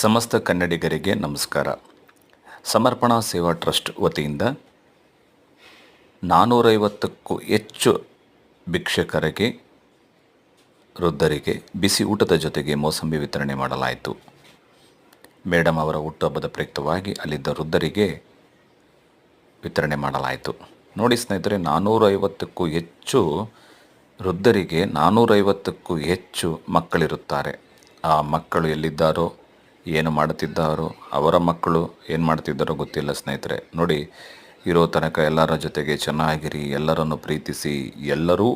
ಸಮಸ್ತ ಕನ್ನಡಿಗರಿಗೆ ನಮಸ್ಕಾರ. ಸಮರ್ಪಣಾ ಸೇವಾ ಟ್ರಸ್ಟ್ ವತಿಯಿಂದ 450ಕ್ಕೂ ಹೆಚ್ಚು ಭಿಕ್ಷುಕರಿಗೆ, ವೃದ್ಧರಿಗೆ ಬಿಸಿ ಊಟದ ಜೊತೆಗೆ ಮೋಸಂಬಿ ವಿತರಣೆ ಮಾಡಲಾಯಿತು. ಮೇಡಮ್ ಅವರ ಹುಟ್ಟುಹಬ್ಬದ ಪ್ರಯುಕ್ತವಾಗಿ ಅಲ್ಲಿದ್ದ ವೃದ್ಧರಿಗೆ ವಿತರಣೆ ಮಾಡಲಾಯಿತು. ನೋಡಿ ಸ್ನೇಹಿತರೆ, 450ಕ್ಕೂ ಹೆಚ್ಚು ವೃದ್ಧರಿಗೆ 450ಕ್ಕೂ ಹೆಚ್ಚು ಮಕ್ಕಳಿರುತ್ತಾರೆ. ಆ ಮಕ್ಕಳು ಎಲ್ಲಿದ್ದಾರೋ, ಏನು ಮಾಡುತ್ತಿದ್ದಾರೋ, ಅವರ ಮಕ್ಕಳು ಏನು ಮಾಡ್ತಿದ್ದಾರೋ ಗೊತ್ತಿಲ್ಲ ಸ್ನೇಹಿತರೆ. ನೋಡಿ, ಇರೋ ತನಕ ಎಲ್ಲರ ಜೊತೆಗೆ ಚೆನ್ನಾಗಿರಿ, ಎಲ್ಲರನ್ನು ಪ್ರೀತಿಸಿ. ಎಲ್ಲರೂ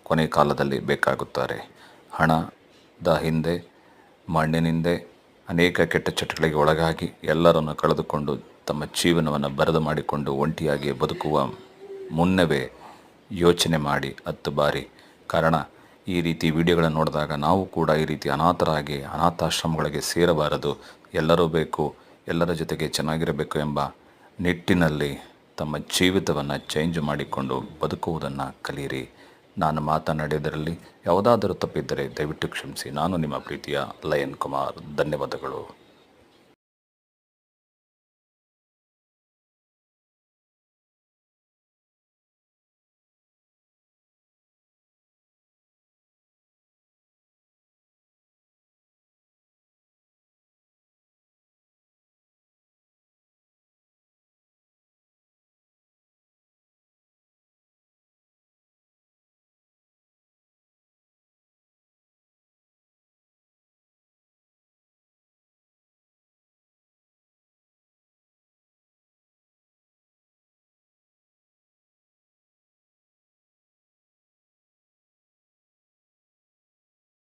ಕೊನೆ ಕಾಲದಲ್ಲಿ ಬೇಕಾಗುತ್ತಾರೆ. ಹಣದ ಹಿಂದೆ, ಮಣ್ಣಿನಿಂದೆ ಅನೇಕ ಕೆಟ್ಟ ಚಟಗಳಿಗೆ ಒಳಗಾಗಿ ಎಲ್ಲರನ್ನು ಕಳೆದುಕೊಂಡು ತಮ್ಮ ಜೀವನವನ್ನು ಬರದು ಮಾಡಿಕೊಂಡು ಒಂಟಿಯಾಗಿ ಬದುಕುವ ಮುನ್ನವೇ ಯೋಚನೆ ಮಾಡಿ 10 ಬಾರಿ. ಕಾರಣ, ಈ ರೀತಿ ವಿಡಿಯೋಗಳನ್ನು ನೋಡಿದಾಗ ನಾವು ಕೂಡ ಈ ರೀತಿ ಅನಾಥರಾಗಿ ಅನಾಥಾಶ್ರಮಗಳಿಗೆ ಸೇರಬಾರದು. ಎಲ್ಲರೂ ಬೇಕು, ಎಲ್ಲರ ಜೊತೆಗೆ ಚೆನ್ನಾಗಿರಬೇಕು ಎಂಬ ನಿಟ್ಟಿನಲ್ಲಿ ತಮ್ಮ ಜೀವಿತವನ್ನು ಚೇಂಜ್ ಮಾಡಿಕೊಂಡು ಬದುಕುವುದನ್ನು ಕಲಿಯಿರಿ. ನಾನು ಮಾತನಾಡಿದರಲ್ಲಿ ಯಾವುದಾದರೂ ತಪ್ಪಿದ್ದರೆ ದಯವಿಟ್ಟು ಕ್ಷಮಿಸಿ. ನಾನು ನಿಮ್ಮ ಪ್ರೀತಿಯ ಲಯನ್ ಕುಮಾರ್. ಧನ್ಯವಾದಗಳು.